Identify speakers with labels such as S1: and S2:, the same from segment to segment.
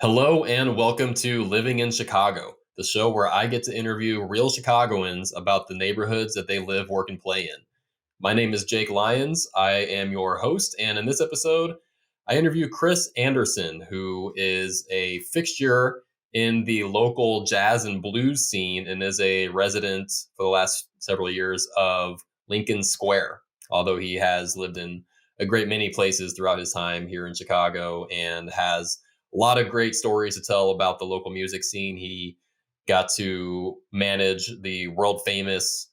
S1: Hello and welcome to Living in Chicago, the show where I get to interview real Chicagoans about the neighborhoods that they live, work, and play in. My name is Jake Lyons. I am your host, and in this episode, I interview Chris Anderson, who is a fixture in the local jazz and blues scene and is a resident for the last several years of Lincoln Square, although he has lived in a great many places throughout his time here in Chicago and has a lot of great stories to tell about the local music scene. He got to manage the world famous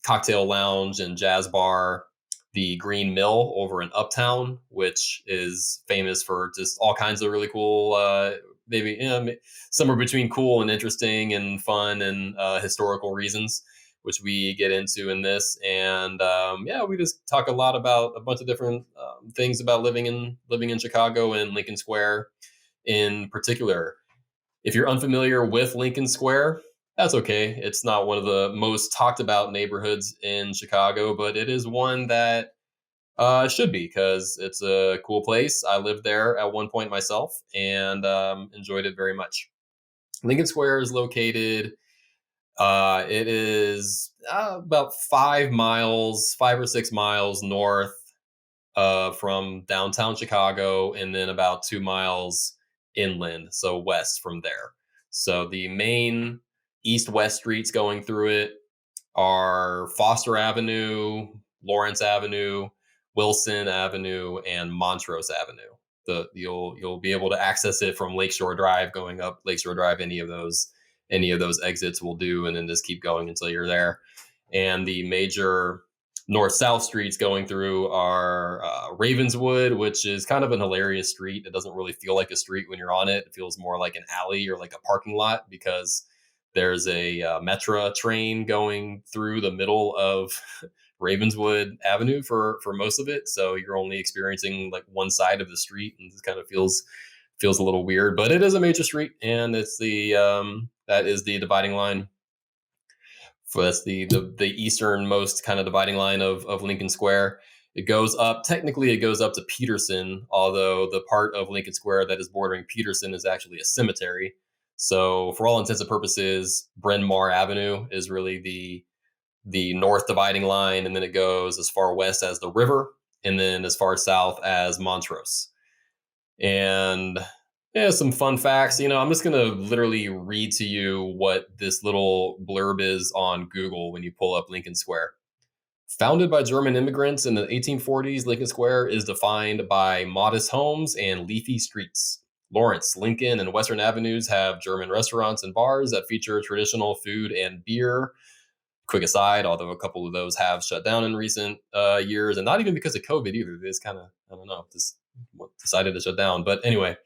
S1: cocktail lounge and jazz bar, the Green Mill over in Uptown, which is famous for just all kinds of really cool, maybe somewhere between cool and interesting and fun and historical reasons, which we get into in this. And yeah, we just talk a lot about a bunch of different things about living in Chicago and Lincoln Square in particular. If you're unfamiliar with Lincoln Square, that's okay. It's not one of the most talked about neighborhoods in Chicago, but it is one that should be because it's a cool place. I lived there at one point myself and enjoyed it very much. Lincoln Square is located, it is about 5 miles, 5 or 6 miles north from downtown Chicago, and then about 2 miles inland, so west from there. So the main east-west streets going through it are Foster Avenue, Lawrence Avenue, Wilson Avenue, and Montrose Avenue. You'll be able to access it from Lakeshore Drive going up Lakeshore Drive. Any of those exits will do, and then just keep going until you're there. And the major north-south streets going through are Ravenswood, which is kind of an hilarious street. It doesn't really feel like a street when you're on it. It feels more like an alley or like a parking lot because there's a Metra train going through the middle of Ravenswood Avenue for most of it. So you're only experiencing like one side of the street, and it kind of feels a little weird. But it is a major street, and it's the that is the dividing line. That's the easternmost kind of dividing line of Lincoln Square. It goes up, technically it goes up to Peterson, although the part of Lincoln Square that is bordering Peterson is actually a cemetery. So for all intents and purposes, Bryn Mawr Avenue is really the north dividing line, and then it goes as far west as the river, and then as far south as Montrose. And yeah, some fun facts. I'm just going to literally read to you what this little blurb is on Google when you pull up Lincoln Square. Founded by German immigrants in the 1840s, Lincoln Square is defined by modest homes and leafy streets. Lawrence, Lincoln, and Western Avenues have German restaurants and bars that feature traditional food and beer. Quick aside, although a couple of those have shut down in recent years, and not even because of COVID either. They just kind of, I don't know, just decided to shut down. But anyway,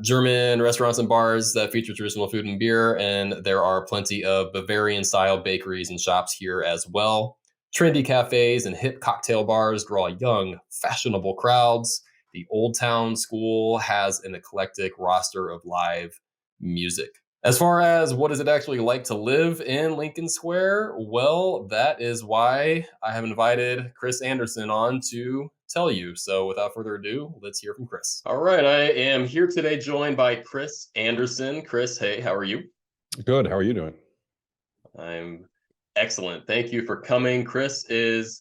S1: German restaurants and bars that feature traditional food and beer, and there are plenty of Bavarian-style bakeries and shops here as well. Trendy cafes and hip cocktail bars draw young, fashionable crowds. The Old Town School has an eclectic roster of live music. As far as what is it actually like to live in Lincoln Square, well, that is why I have invited Chris Anderson on to tell you. So without further ado, let's hear from Chris. All right, I am here today joined by Chris Anderson. Chris, hey, how are you?
S2: Good. How are you doing?
S1: I'm excellent. Thank you for coming. Chris is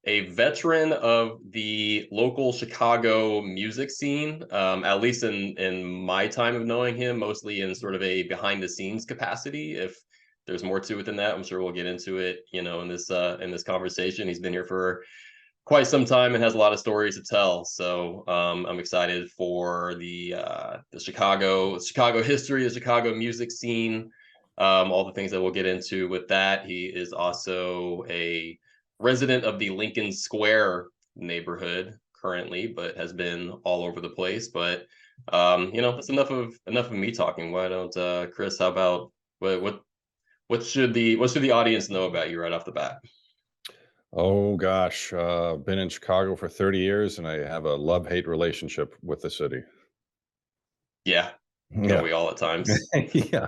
S1: a veteran of the local Chicago music scene, at least in my time of knowing him, mostly in sort of a behind the scenes capacity. If there's more to it than that, I'm sure we'll get into it, in this conversation. He's been here for quite some time and has a lot of stories to tell. So I'm excited for the Chicago history, the Chicago music scene, all the things that we'll get into with that. He is also a resident of the Lincoln Square neighborhood currently, but has been all over the place. But that's enough of me talking. Why don't Chris? How about what should the audience know about you right off the bat?
S2: Oh gosh, been in Chicago for 30 years, and I have a love-hate relationship with the city.
S1: Yeah, don't
S2: Yeah,
S1: we all at times?
S2: yeah.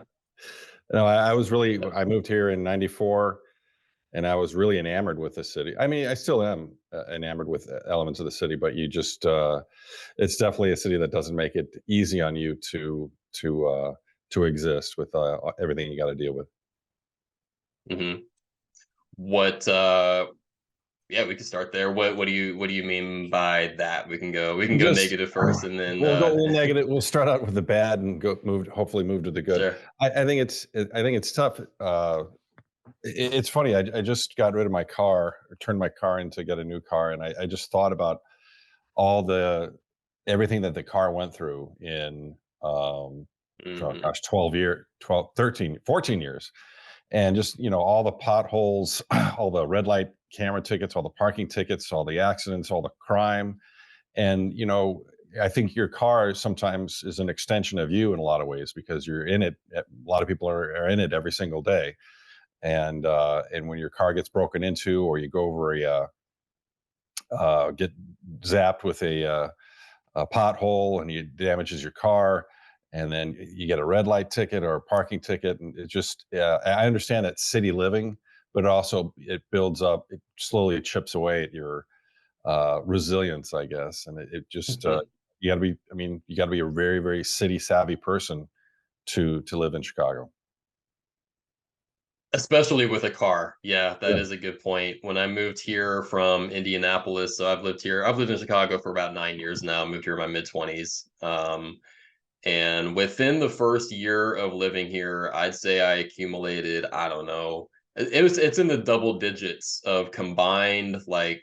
S2: No, I moved here in '94, and I was really enamored with the city. I mean, I still am. enamored with elements of the city, but you just it's definitely a city that doesn't make it easy on you to exist with everything you got to deal with.
S1: Hmm. What yeah, we can start there. What do you mean by that? We can go
S2: Just
S1: negative first and then
S2: we'll go a little negative. We'll start out with the bad and hopefully move to the good.
S1: sure.
S2: I think it's tough. It's funny. I just got rid of my car, or turned my car in to get a new car, and I just thought about all the everything that the car went through in oh
S1: Hmm.
S2: gosh, 12, 13, 14 years. And just, all the potholes, all the red light camera tickets, all the parking tickets, all the accidents, all the crime. And, I think your car sometimes is an extension of you in a lot of ways because you're in it. A lot of people are in it every single day. And when your car gets broken into, or you go over get zapped with a pothole and it damages your car, and then you get a red light ticket or a parking ticket, and it just I understand that city living, but it builds up, it slowly chips away at your resilience, I guess. And it just you got to be, I mean, you got to be a very, very city savvy person to live in Chicago.
S1: Especially with a car. Yeah, that
S2: Yeah.
S1: is a good point. When I moved here from Indianapolis, so I've lived in Chicago for about 9 years now. Moved here in my mid 20s. And within the first year of living here, I'd say I accumulated, I don't know, it's in the double digits of combined like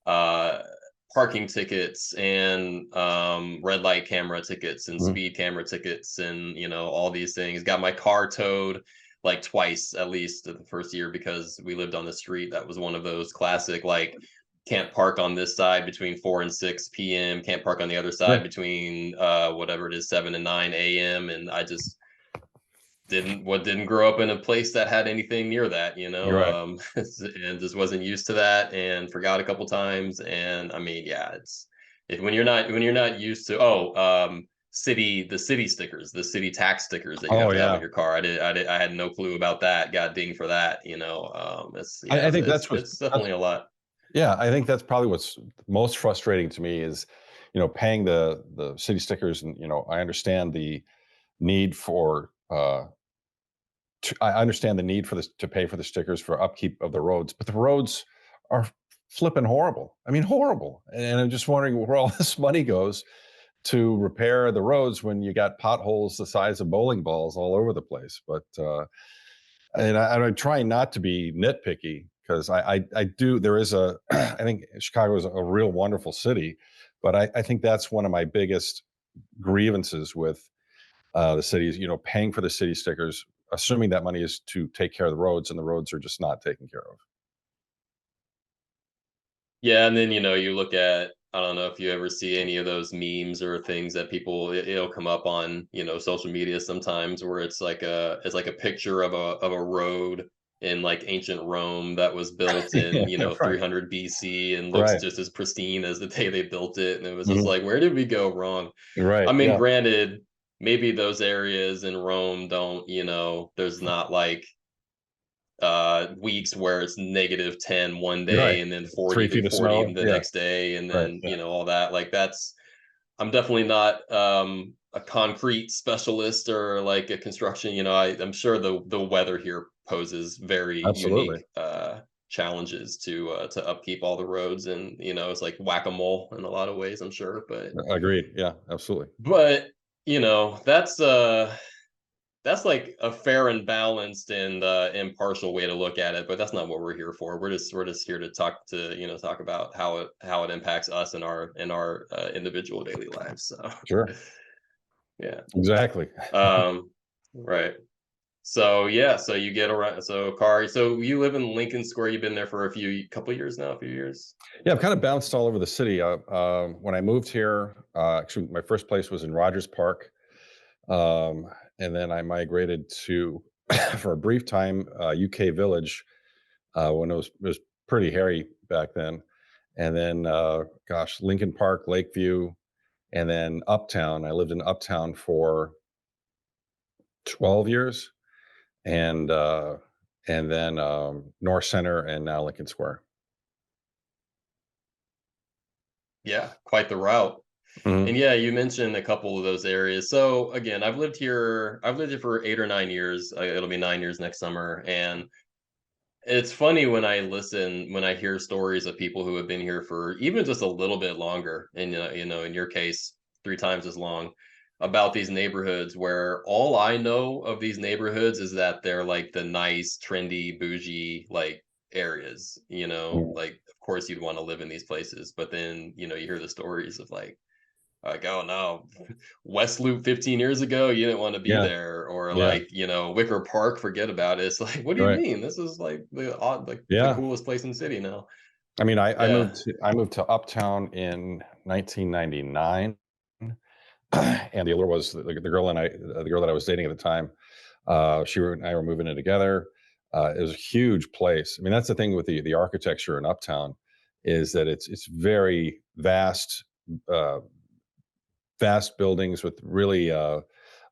S1: uh parking tickets and red light camera tickets and
S2: Mhm.
S1: speed camera tickets and all these things. Got my car towed like twice at least in the first year because we lived on the street that was one of those classic like can't park on this side between 4 and 6 p.m, can't park on the other side
S2: Sure.
S1: between whatever it is 7 and 9 a.m, and I just didn't grow up in a place that had anything near that,
S2: You're right.
S1: and just wasn't used to that and forgot a couple times. And I mean, yeah, when you're not used to the city stickers, the city tax stickers that you have
S2: Oh
S1: to have on
S2: yeah.
S1: your car. I had no clue about that. Got dinged for that. It's yeah,
S2: I
S1: it's
S2: think
S1: it's,
S2: that's
S1: it's
S2: that's
S1: definitely a lot.
S2: Yeah, I think that's probably what's most frustrating to me is, paying the city stickers, and I understand the need for I understand the need for this to pay for the stickers for upkeep of the roads, but the roads are flipping horrible. I mean, horrible. And I'm just wondering where all this money goes to repair the roads when you got potholes the size of bowling balls all over the place. But and I'm trying not to be nitpicky because I do. There is a I think Chicago is a real wonderful city, but I think that's one of my biggest grievances with the city is, paying for the city stickers, assuming that money is to take care of the roads, and the roads are just not taken care of.
S1: Yeah, and then you look at, I don't know if you ever see any of those memes or things that it'll come up on, social media sometimes where it's like a picture of a road in like ancient Rome that was built in,
S2: Right,
S1: 300 BC and looks
S2: right,
S1: just as pristine as the day they built it. And it was just
S2: mhm,
S1: like, where did we go wrong? I
S2: right,
S1: mean,
S2: yeah,
S1: granted, maybe those areas in Rome don't, there's not like weeks where it's -10 one
S2: you're right.
S1: day and then 40
S2: 3
S1: to
S2: feet of
S1: 40
S2: snow,
S1: the
S2: yeah,
S1: next day and
S2: right,
S1: then
S2: yeah,
S1: all that like that's I'm definitely not a concrete specialist or like a construction. I'm sure the weather here poses very unique
S2: absolutely,
S1: challenges to upkeep all the roads, and it's like whack-a-mole in a lot of ways, I'm sure. but
S2: agreed, yeah, absolutely,
S1: but that's like a fair and balanced and impartial way to look at it, but that's not what we're here for. We're just here to talk about how it impacts us in our individual daily lives. So
S2: sure,
S1: yeah,
S2: exactly.
S1: right. So yeah, so you get around. So car. So you live in Lincoln Square. You've been there for a couple years now. A few years.
S2: Yeah, I've kind of bounced all over the city. When I moved here, actually, my first place was in Rogers Park, um, and then I migrated to, for a brief time, UK Village, when it was pretty hairy back then, and then, gosh, Lincoln Park, Lakeview, and then Uptown. I lived in Uptown for 12 years, and then North Center, and now Lincoln Square.
S1: Yeah, quite the route. And
S2: Mhm.
S1: yeah, you mentioned a couple of those areas. So again, I've lived here for 8 or 9 years. It'll be 9 years next summer, and it's funny when I hear stories of people who have been here for even just a little bit longer, and in your case, 3 times as long, about these neighborhoods where all I know of these neighborhoods is that they're like the nice, trendy, bougie like areas,
S2: Mhm.
S1: like of course you'd want to live in these places, but then, you hear the stories of like, "Oh, no, West Loop 15 years ago, you didn't wanna be
S2: Yeah,
S1: there," or
S2: yeah,
S1: like, Wicker Park, forget about it. It's like, "What do you
S2: right.
S1: mean? This is like the
S2: Yeah.
S1: coolest place in the city now."
S2: I mean,
S1: Yeah.
S2: I moved to Uptown in 1999, and the allure was the girl that I was dating at the time. She and I were moving in together. It was a huge place. I mean, that's the thing with the architecture in Uptown is that it's very vast, uh, vast buildings with really a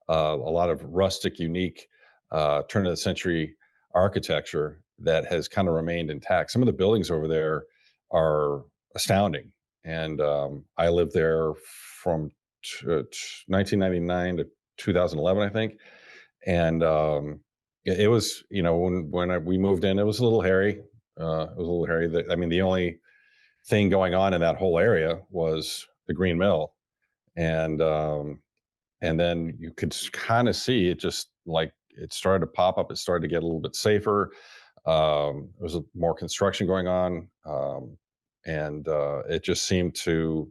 S2: lot of rustic, unique, turn of the century architecture that has kind of remained intact. Some of the buildings over there are astounding, and I lived there from 1999 to 2011, I think, and it was we moved in, it was a little hairy. It was a little hairy. I mean, the only thing going on in that whole area was the Green Mill, and then you could kind of see it just like it started to pop up. It started to get a little bit safer. There was more construction going on, and it just seemed to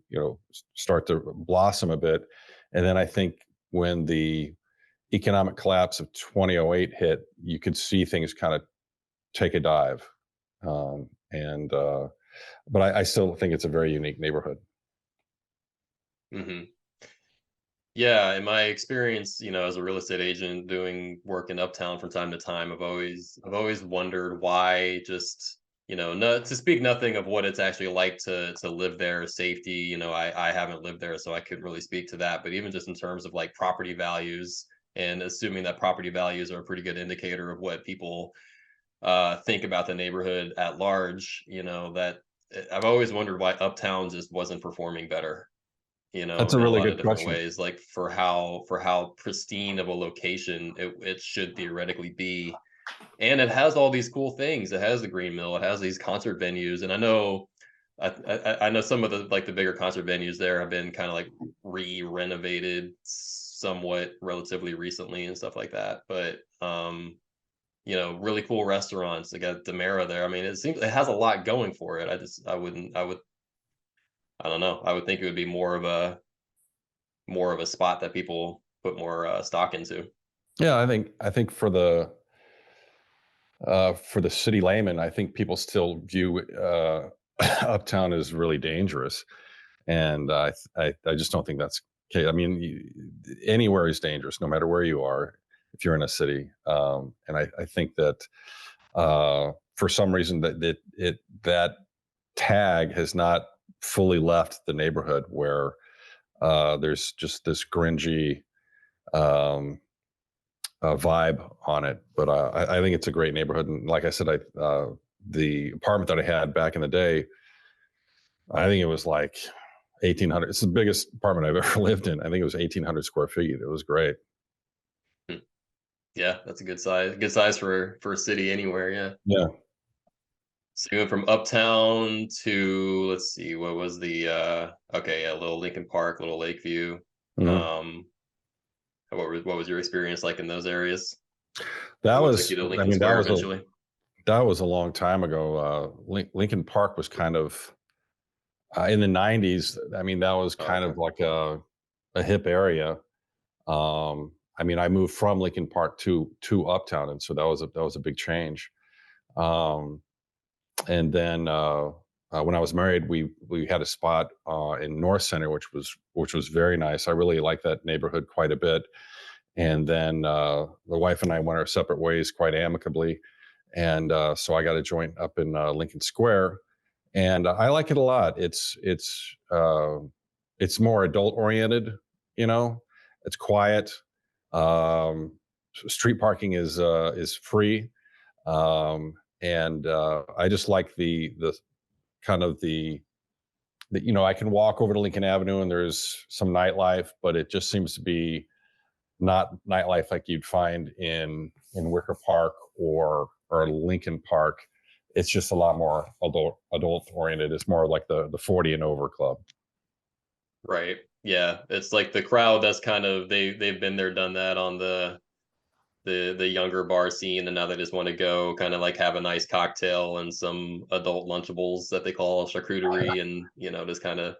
S2: start to blossom a bit. And then I think when the economic collapse of 2008 hit, you could see things kind of take a dive. And But I still think it's a very unique neighborhood.
S1: Mhm. Yeah, in my experience, as a real estate agent doing work in Uptown from time to time, I've always wondered why just, no, to speak nothing of what it's actually like to live there, safety, I haven't lived there, so I couldn't really speak to that. But even just in terms of like property values and assuming that property values are a pretty good indicator of what people think about the neighborhood at large, that I've always wondered why Uptown just wasn't performing better,
S2: That's a
S1: in a
S2: really
S1: lot of
S2: good
S1: different
S2: question.
S1: ways, like for how pristine of a location it should theoretically be. And it has all these cool things. It has the Green Mill, it has these concert venues, and I know some of the like the bigger concert venues there have been kind of like re-renovated somewhat relatively recently and stuff like that. But really cool restaurants. They got Demera there. I mean, it seems it has a lot going for it. I don't know. I would think it would be more of a spot that people put more stock into.
S2: Yeah, I think for the city layman, I think people still view Uptown as really dangerous, and I just don't think that's okay. I mean, anywhere is dangerous, no matter where you are, if you're in a city. And I think that for some reason that tag has not fully left the neighborhood, where there's just this gringy um, vibe on it. But I think it's a great neighborhood, and like I said, the apartment that I had back in the day, I think it was like 1,800. It's the biggest apartment I've ever lived in. I think it was 1,800 square feet. It was great.
S1: Hmm. Yeah, that's a good size. Good size for a city anywhere. Yeah.
S2: Yeah.
S1: So you went from Uptown to, let's see, what was the okay, yeah, little Lincoln Park, little Lakeview.
S2: Mhm.
S1: Um, what was your experience like in those areas?
S2: That
S1: And what took you
S2: was,
S1: to
S2: I
S1: Lincoln
S2: mean,
S1: Square eventually?
S2: that was a long time ago. Lincoln Park was kind of in the '90s. I mean, that was
S1: Oh,
S2: kind
S1: okay.
S2: of like a hip area. I mean, I moved from Lincoln Park to Uptown, and so that was a big change. Um, and then when I was married, we had a spot in North Center, which was very nice. I really liked that neighborhood quite a bit. And then the wife and I went our separate ways quite amicably, and so I got a joint up in Lincoln Square, and I like it a lot. It's more adult oriented, you know. It's quiet. Um, Street parking is free, and I just like the kind of that, you know, I can walk over to Lincoln Avenue and there's some nightlife, but it just seems to be not nightlife like you'd find in Wicker Park or Lincoln Park. It's just a lot more adult oriented. It's more like the 40 and over club.
S1: Right. Yeah. It's like the crowd that's kind of they've been there, done that on the younger bar scene, and now they just want to go kind of like have a nice cocktail and some adult lunchables that they call charcuterie, and just kind of,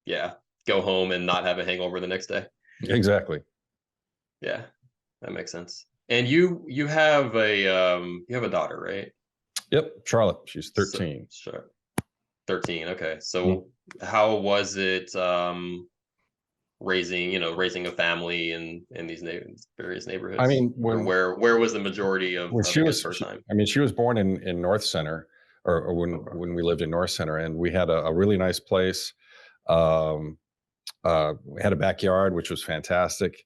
S1: yeah, go home and not have a hangover the next day.
S2: Exactly.
S1: Yeah, that makes sense. And you have a daughter, right?
S2: Yep. Charlotte, she's
S1: So
S2: 13.
S1: sure. 13. Okay.
S2: Mm.
S1: So how was it raising a family in these various
S2: I
S1: neighborhoods?
S2: mean,
S1: Or where was the majority
S2: when
S1: of a kid's first time?
S2: I mean, she was born in North Center, or
S1: Okay.
S2: when we lived in North Center, and we had a really nice place. Um, we had a backyard, which was fantastic,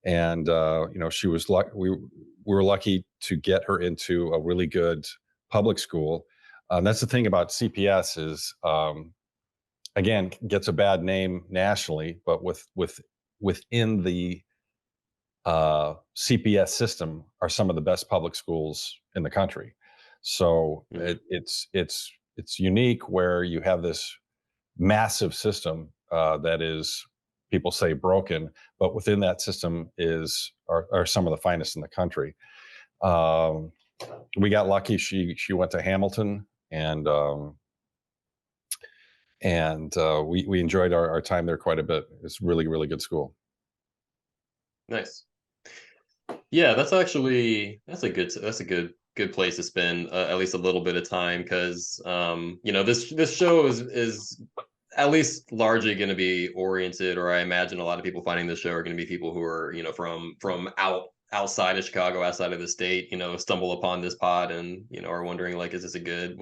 S2: and you know, she was lucky. We were lucky to get her into a really good public school. That's the thing about CPS is, again, gets a bad name nationally, but within the CPS system are some of the best public schools in the country. So
S1: Hmm.
S2: it's unique where you have this massive system that is, people say, broken, but within that system are some of the finest in the country. Um, we got lucky. She went to Hamilton, and we enjoyed our time there quite a bit. It's really good school.
S1: Nice. Yeah, that's a good place to spend at least a little bit of time, because this show is at least largely going to be oriented, or I imagine a lot of people finding this show are going to be people who are from outside of Chicago, outside of the state, stumble upon this pod and are wondering, like, is this a good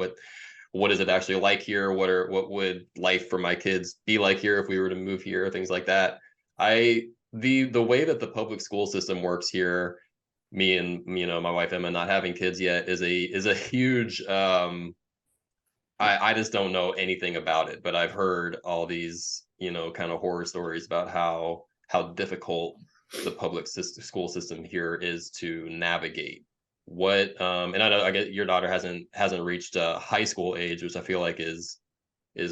S1: what is it actually like here? What would life for my kids be like here if we were to move here? Things like that. I the way that the public school system works here, me and my wife Emma not having kids yet, is a huge. I just don't know anything about it, but I've heard all these kind of horror stories about how difficult the school system here is to navigate. And I know, I get your daughter hasn't reached high school age, which I feel like is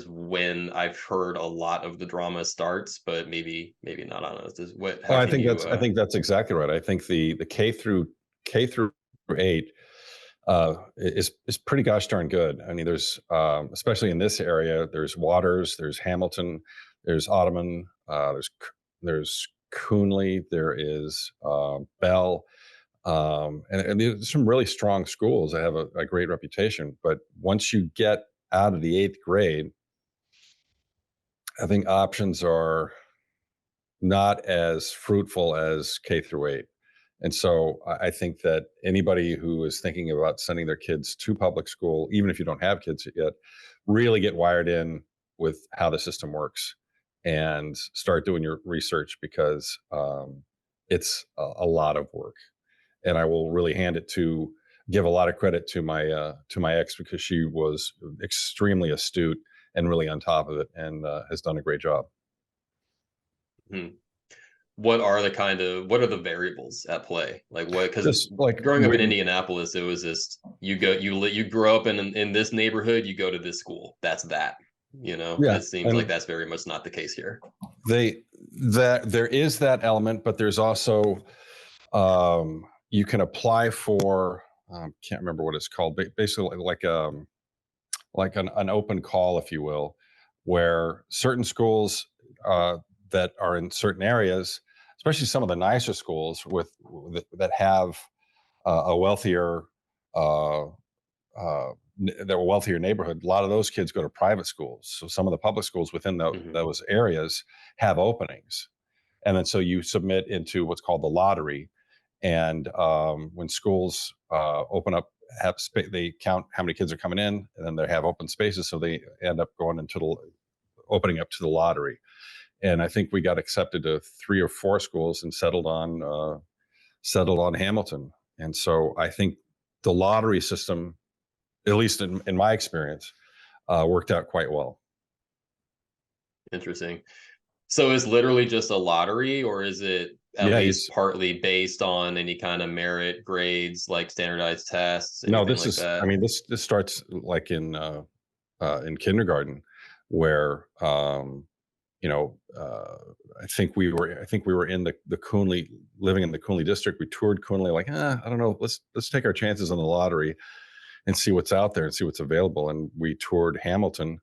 S1: when I've heard a lot of the drama starts, but maybe not on us.
S2: Oh,
S1: How can you
S2: I think that's exactly right. I think the K through 8 is pretty gosh darn good. I mean, there's especially in this area, there's Waters, there's Hamilton, there's Ottoman, there's Coonley, there is Bell, and there's some really strong schools that have a great reputation. But once you get out of the 8th grade, I think options are not as fruitful as K through 8. And so I think that anybody who is thinking about sending their kids to public school, even if you don't have kids yet, really get wired in with how the system works and start doing your research, because it's a lot of work. And I will really give a lot of credit to my ex, because she was extremely astute and really on top of it, and has done a great job.
S1: hmm, what are the variables at play? Like, what? Because
S2: Just like
S1: growing up in Indianapolis, it was just you grow up in this neighborhood, you go to this school. That's that.
S2: yeah,
S1: It seems like
S2: and
S1: that's very much not the case here.
S2: they that there is that element, but there's also, you can apply for, can't remember what it's called, basically like an open call, if you will, where certain schools that are in certain areas, especially some of the nicer schools that have a wealthier uh, a wealthier neighborhood, a lot of those kids go to private schools. So some of the public schools within
S1: Hmm.
S2: those areas have openings, and then so you submit into what's called the lottery. And when schools open up, they count how many kids are coming in, and then they have open spaces, so they end up going into the opening up to the lottery. And I think we got accepted to 3 or 4 schools and settled on Hamilton. And so I think the lottery system, at least in my experience, worked out quite well.
S1: Interesting. So is literally just a lottery, or is it at
S2: Yeah,
S1: least partly based on any kind of merit grades, like standardized tests,
S2: no,
S1: anything
S2: this
S1: like
S2: is, I
S1: that?
S2: mean, this starts like in kindergarten, where you know, I think we were in the Coonley, living in the Coonley district. We toured Coonley, like, I don't know, let's take our chances on the lottery and see what's out there and see what's available. And we toured Hamilton.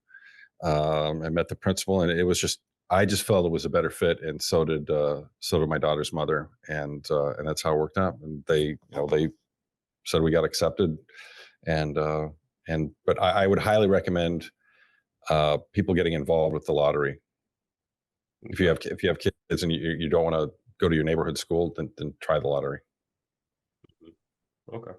S2: I met the principal, and it was just, I just felt it was a better fit, and so did my daughter's mother, and that's how it worked out. And they said we got accepted, and but I would highly recommend people getting involved with the lottery.
S1: Okay.
S2: If you have kids and you don't want to go to your neighborhood school, then try the lottery.
S1: Okay.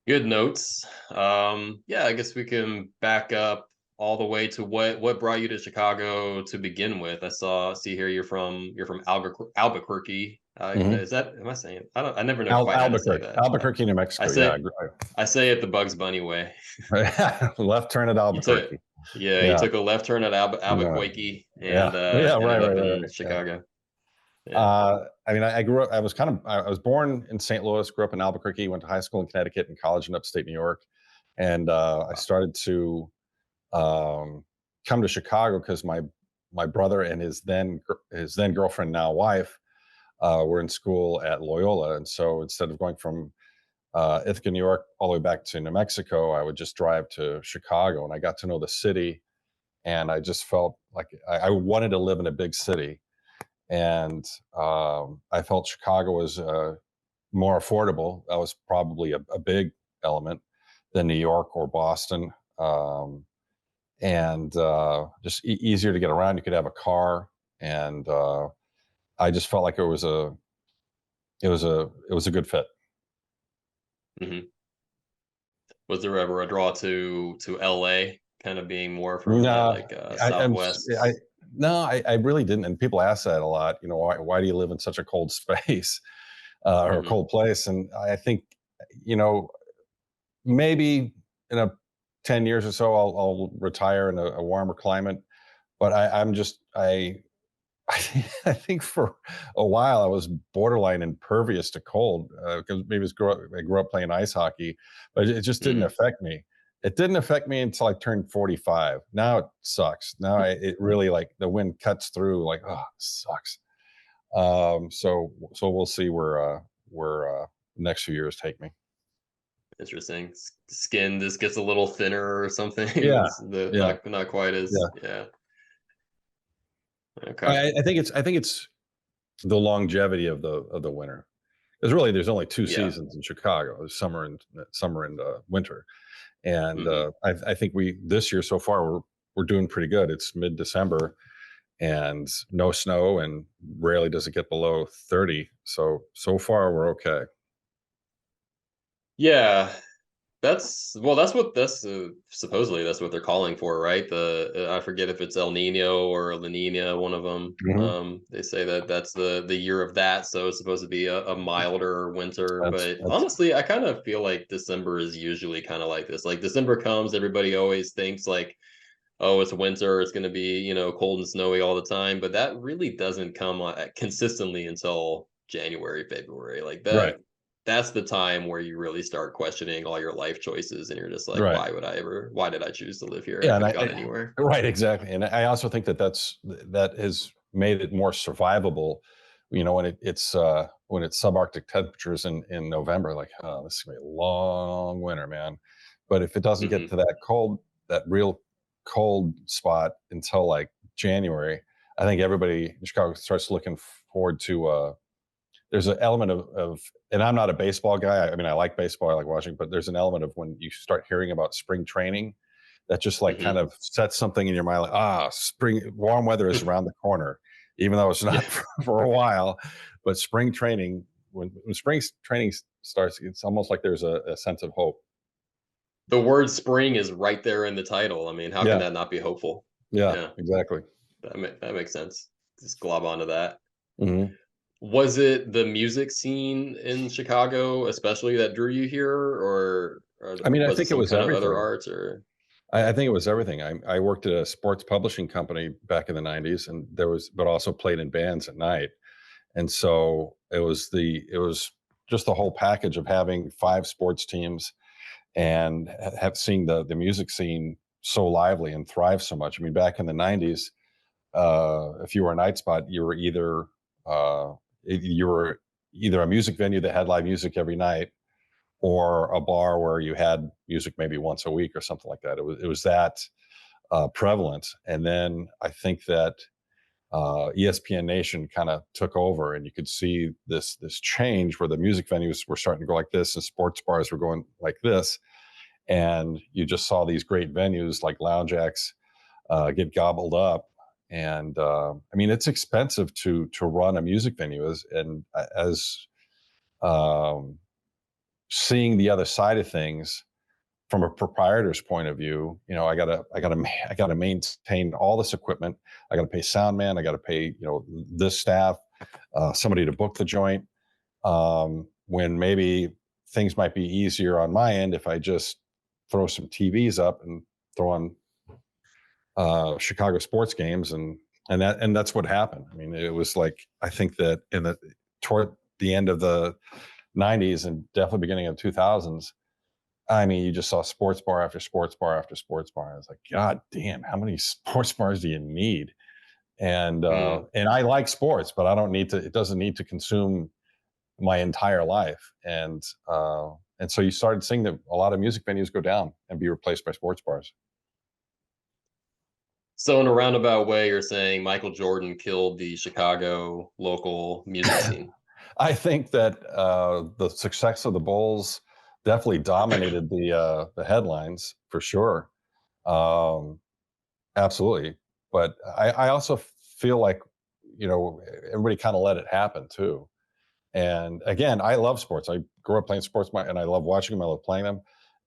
S1: Good notes. Yeah, I guess we can back up all the way to what brought you to Chicago to begin with. See here you're from Albuquerque.
S2: Hmm.
S1: Is that, am I saying it? I never know quite how to say
S2: Albuquerque,
S1: that.
S2: Albuquerque, New
S1: I
S2: Mexico. Yeah,
S1: say I say it the Bugs Bunny way.
S2: left turn at
S1: You took
S2: Albuquerque.
S1: Yeah, you
S2: Yeah,
S1: took a left turn at
S2: yeah,
S1: Albuquerque and
S2: yeah. Right,
S1: ended up
S2: right, right,
S1: in
S2: right. Yeah.
S1: Chicago. Yeah.
S2: I mean, I grew up. I was born in St. Louis, grew up in Albuquerque, went to high school in Connecticut and college in upstate New York, and I
S1: Wow.
S2: started to come to Chicago because my brother and his then girlfriend, now wife, were in school at Loyola, and so instead of going from Ithaca, New York, all the way back to New Mexico, I would just drive to Chicago, and I got to know the city, and I just felt like I wanted to live in a big city, and I felt Chicago was more affordable. That was probably a big element than New York or Boston, and just easier to get around. You could have a car, and I just felt like it was a good fit.
S1: Hmm. Was there ever a draw to LA, kind of being more from that
S2: No,
S1: like
S2: I
S1: Southwest?
S2: no, I really didn't. And people ask that a lot. You know, why do you live in such a cold space or a
S1: Hmm.
S2: cold place? And I think, you know, maybe in a 10 years or so, I'll retire in a warmer climate. But I'm just I think for a while I was borderline impervious to cold because maybe I grew up playing ice hockey, but it just didn't
S1: Hmm.
S2: affect me. It didn't affect me until I turned 45. Now it sucks. Now it really, like, the wind cuts through, like, oh, it sucks. So we'll see where next few years take me.
S1: Interesting. Skin just gets a little thinner or something.
S2: Yeah, yeah,
S1: Not quite as,
S2: yeah.
S1: yeah. Okay.
S2: I think it's the longevity of the winter. Because really, there's only two
S1: Yeah.
S2: seasons in Chicago: there's summer and winter. And
S1: Hmm.
S2: I think we this year so far we're doing pretty good. It's mid December and no snow, and rarely does it get below 30. So far we're okay.
S1: Yeah. That's what that's supposedly that's what they're calling for, right? I forget if it's El Nino or La Nina, one of them.
S2: Hmm.
S1: They say that that's the year of that, so it's supposed to be a milder winter. But
S2: That's
S1: honestly, I kind of feel like December is usually kind of like this. Like December comes, everybody always thinks like, oh, it's winter, it's going to be, cold and snowy all the time, but that really doesn't come consistently until January, February. Like
S2: right,
S1: that's the time where you really start questioning all your life choices and you're just like,
S2: right.
S1: why did I choose to live here? I
S2: Yeah, and
S1: could have gone anywhere.
S2: right, exactly. And I also think that has made it more survivable. You know, when it's subarctic temperatures in November, like, oh, this is gonna be a long winter, man. But if it doesn't get
S1: Hmm.
S2: to that real cold spot until like January, I think everybody in Chicago starts looking forward to. There's an element of, and I'm not a baseball guy. I mean, I like baseball, I like watching, but there's an element of when you start hearing about spring training that just like kind
S1: Hmm.
S2: of sets something in your mind, like, spring, warm weather is around the corner, even though it's
S1: Yeah.
S2: not for a while. But spring training, when spring training starts, it's almost like there's a sense of hope.
S1: The word spring is right there in the title. I mean, how can
S2: Yeah,
S1: that not be hopeful?
S2: yeah,
S1: Yeah,
S2: exactly.
S1: that makes sense. Just glob onto that.
S2: Hmm.
S1: Was it the music scene in Chicago, especially, that drew you here, or
S2: I mean, I
S1: was it
S2: think it
S1: some
S2: was
S1: kind of other
S2: everything.
S1: arts or?
S2: I think it was everything. I worked at a sports publishing company back in the '90s, and but also played in bands at night. And so it was just the whole package of having 5 sports teams and have seeing the music scene so lively and thrive so much. I mean, back in the '90s, if you were a night spot, uh, you were either a music venue that had live music every night, or a bar where you had music maybe once a week or something like that. It was that prevalent. And then I think that ESPN Nation kind of took over, and you could see this change where the music venues were starting to go like this, and sports bars were going like this, and you just saw these great venues like Lounge X get gobbled up. And I mean, it's expensive to run a music venue, as um, seeing the other side of things from a proprietor's point of view. I gotta maintain all this equipment. I gotta pay sound man. I gotta pay this staff, somebody to book the joint. When maybe things might be easier on my end if I just throw some TVs up and throw on Chicago sports games, and that's what happened. I mean, it was like, I think that in the toward the end of the '90s and definitely beginning of 2000s, I mean, you just saw sports bar after sports bar after sports bar. I was like, God damn, how many sports bars do you need?
S1: Mm.
S2: And I like sports, but I don't need to. It doesn't need to consume my entire life. And so you started seeing that a lot of music venues go down and be replaced by sports bars.
S1: So in a roundabout way, you're saying Michael Jordan killed the Chicago local music scene.
S2: I think that the success of the Bulls definitely dominated the headlines for sure. Um, Absolutely. But I also feel like, everybody kind of let it happen too. And again, I love sports. I grew up playing sports, and I love watching them. I love playing them.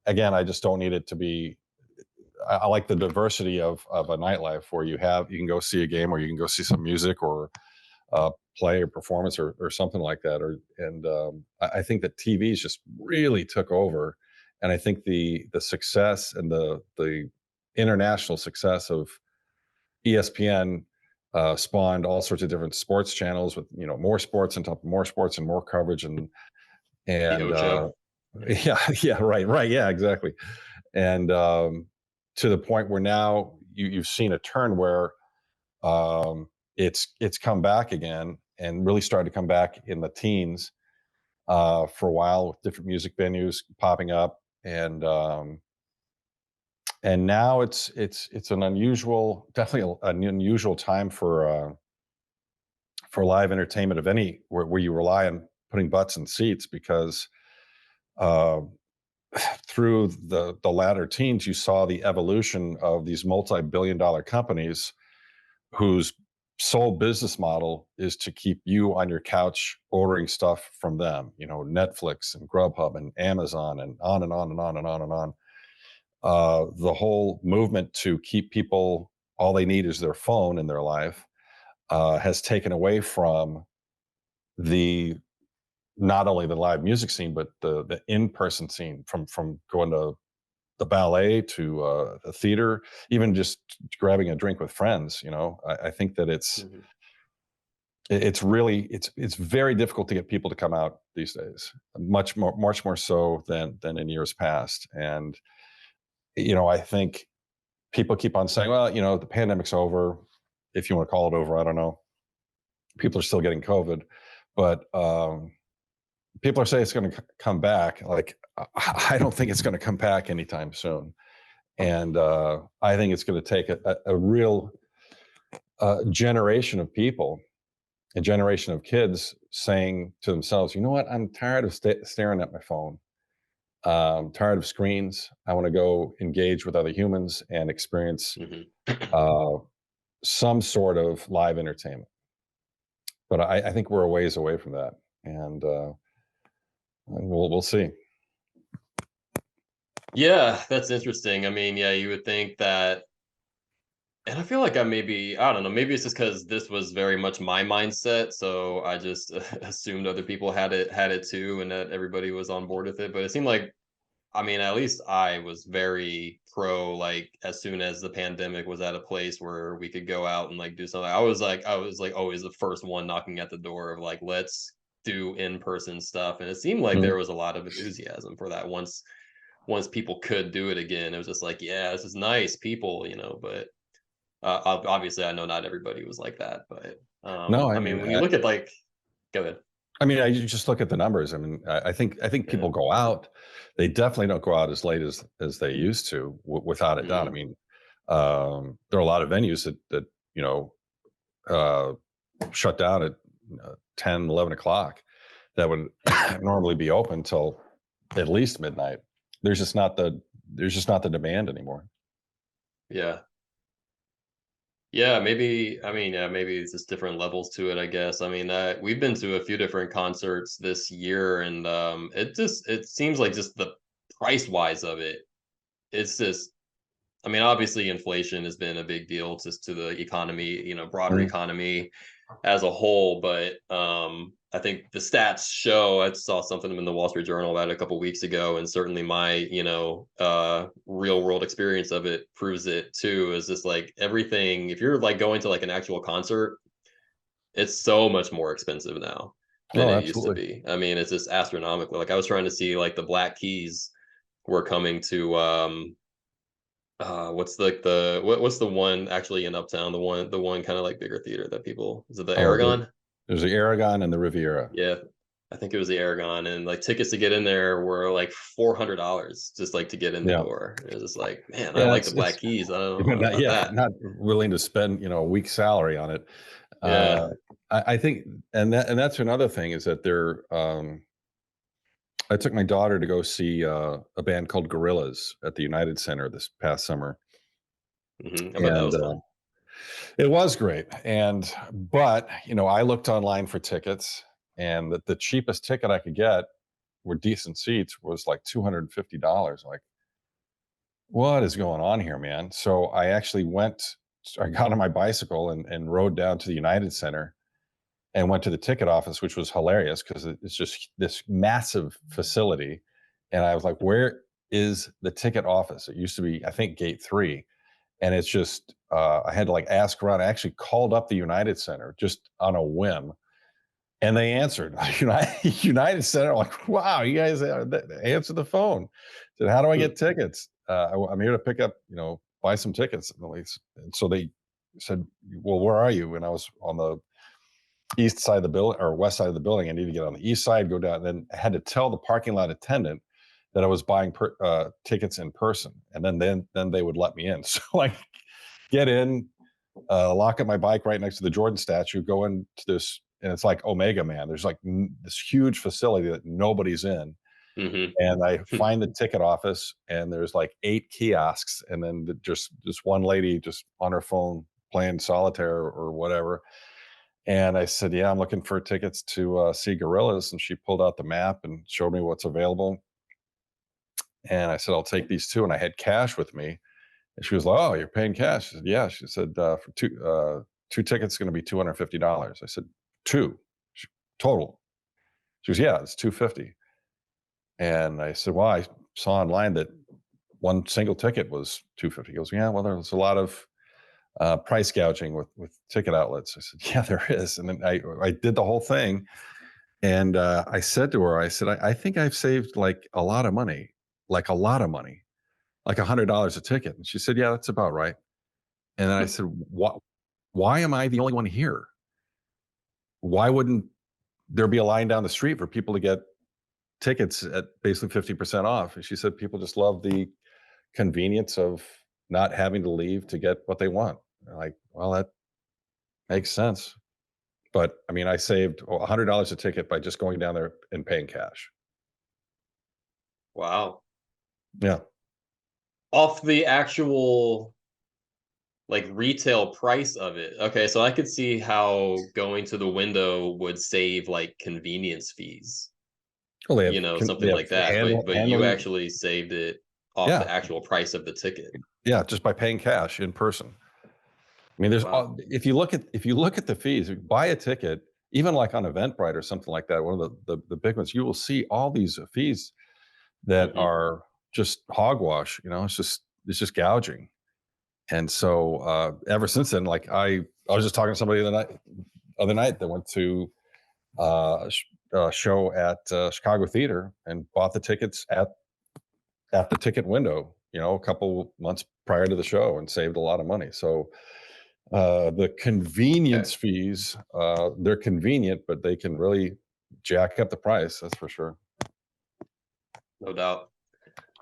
S2: Again, I just don't need it to be. I like the diversity of a nightlife where you can go see a game, or you can go see some music, or play or performance, or something like that. I think that TVs just really took over, and I think the success and the international success of ESPN spawned all sorts of different sports channels with more sports on top of more sports and more coverage,
S1: The
S2: and
S1: Ocho.
S2: yeah, yeah, right, yeah, exactly. And to the point where now you've seen a turn where it's come back again, and really started to come back in the teens for a while, with different music venues popping up. And now it's an unusual, definitely an unusual time for live entertainment of any, where you rely on putting butts in seats, because uh, through the latter teens, you saw the evolution of these multi-billion-dollar companies whose sole business model is to keep you on your couch ordering stuff from them. Netflix and Grubhub and Amazon, and on and on and on and on and on. The whole movement to keep people, all they need is their phone in their life, has taken away from the not only the live music scene, but the in-person scene, from going to the ballet to the theater, even just grabbing a drink with friends. I think that
S1: Mhm.
S2: it's really it's very difficult to get people to come out these days, much more so than in years past. And I think people keep on saying, well, the pandemic's over, if you want to call it over. I don't know. People are still getting COVID, but people are saying it's going to come back. Like, I don't think it's going to come back anytime soon. And I think it's going to take a real generation of people, a generation of kids saying to themselves, you know what, I'm tired of staring at my phone. Tired of screens. I want to go engage with other humans and experience
S1: Mhm.
S2: uh, some sort of live entertainment. But I think we're a ways away from that, and we'll see.
S1: Yeah, that's interesting. I mean, yeah, you would think that, and I feel like I don't know, maybe it's just because this was very much my mindset, so I just assumed other people had it too, and that everybody was on board with it. But it seemed like I mean, at least I was very pro, like, as soon as the pandemic was at a place where we could go out and like do something. I was like always the first one knocking at the door of like, let's do in-person stuff. And it seemed like
S2: Mhm.
S1: there was a lot of enthusiasm for that once people could do it again. It was just like, yeah, this is nice, people, but obviously I know not everybody was like that, but
S2: No,
S1: I mean, when you look at like, go ahead.
S2: I mean, I just look at the numbers. I mean, I think
S1: Yeah.
S2: people go out. They definitely don't go out as late as they used to, without a doubt. I
S1: Hmm.
S2: mean, there are a lot of venues that you know uh, shut down at 10, 11 o'clock that would normally be open till at least midnight. There's just not the there's just not the demand anymore.
S1: Yeah. Yeah, maybe. I mean, yeah, maybe it's just different levels to it, I guess. I mean, we've been to a few different concerts this year, and it seems like just the price wise of it. It's just, I mean, obviously, inflation has been a big deal just to the economy, broader
S2: Mhm.
S1: economy as a whole. But I think the stats show. I saw something in the Wall Street Journal about it a couple weeks ago, and certainly my real world experience of it proves it too. Is just like everything. If you're like going to like an actual concert, it's so much more expensive now than
S2: Oh,
S1: it used to
S2: absolutely.
S1: be. I mean, it's just astronomical. Like I was trying to see like the Black Keys were coming to what's what's the one actually in Uptown? The one kind of like bigger theater that people, is it the
S2: Oh,
S1: Aragon?
S2: there's the Aragon and the Riviera.
S1: Yeah. I think it was the Aragon, and like tickets to get in there were like $400 just like to get in the
S2: Yeah,
S1: door. It was just like, man, I
S2: yeah.
S1: like the
S2: It's
S1: Black Keys. I don't
S2: but
S1: know
S2: not,
S1: about
S2: yeah,
S1: that.
S2: not willing to spend a week's salary on it. Uh,
S1: Yeah.
S2: I think, and that's another thing is that they're. I took my daughter to go see a band called Gorillaz at the United Center this past summer,
S1: Hmm. I bet that
S2: and
S1: was fun.
S2: it was great. But I looked online for tickets, and the cheapest ticket I could get were decent seats was like $250. Like, what is going on here, man? So I actually I got on my bicycle and rode down to the United Center and went to the ticket office, which was hilarious because it's just this massive facility. And I was like, where is the ticket office? It used to be, I think, gate 3. And it's just, I had to like ask around. I actually called up the United Center just on a whim, and they answered. United Center, like, wow, you guys answer the phone. Said, how do I
S1: Hmm.
S2: get tickets? I'm here to pick up, buy some tickets. And so they said, well, where are you? And I was on the east side of the building or west side of the building. I need to get on the east side, go down. And then I had to tell the parking lot attendant that I was buying tickets in person, and then they would let me in. So like, get in, lock up my bike right next to the Jordan statue, go into this, and it's like Omega Man. There's like this huge facility that nobody's in,
S1: Hmm.
S2: and I find the ticket office, and there's like 8 kiosks, and then just one lady just on her phone playing solitaire or whatever. And I said, "Yeah, I'm looking for tickets to see Gorillas." And she pulled out the map and showed me what's available. And I said, "I'll take these two." And I had cash with me. And she was like, "Oh, you're paying cash?" I said, "Yeah." She said, "For two tickets, going to be $250." I said, "Two total?" She goes, "Yeah, it's 250." And I said, "Well, I saw online that one single ticket was 250." He goes, "Yeah, well, there's a lot of price gouging with ticket outlets." I said, "Yeah, there is." And then I did the whole thing. And I said to her, I said, I think I've saved like a lot of money, like a lot of money, like $100 a ticket. And she said, "Yeah, that's about right." And then I said, why am I the only one here? Why wouldn't there be a line down the street for people to get tickets at basically 50% off? And she said, people just love the convenience of not having to leave to get what they want. I'm like, well, that makes sense. But I mean, I saved $100 a ticket by just going down there and paying cash.
S1: Wow.
S2: Yeah.
S1: Off the actual like retail price of it. Okay, so I could see how going to the window would save like convenience fees,
S2: Well, they
S1: something
S2: have
S1: like that. But you
S2: handling.
S1: actually saved it off the
S2: Yeah,
S1: actual price of the ticket.
S2: yeah, just by paying cash in person. I mean,
S1: Wow.
S2: if you look at the fees, buy a ticket, even like on Eventbrite or something like that, one of the big ones, you will see all these fees that
S1: Hmm.
S2: are just hogwash. It's just gouging. And so ever since then, like I was just talking to somebody the other night that went to a show at Chicago Theater and bought the tickets at the ticket window, a couple months prior to the show, and saved a lot of money. So the
S1: Okay,
S2: convenience fees, they're convenient, but they can really jack up the price. That's for sure.
S1: no doubt.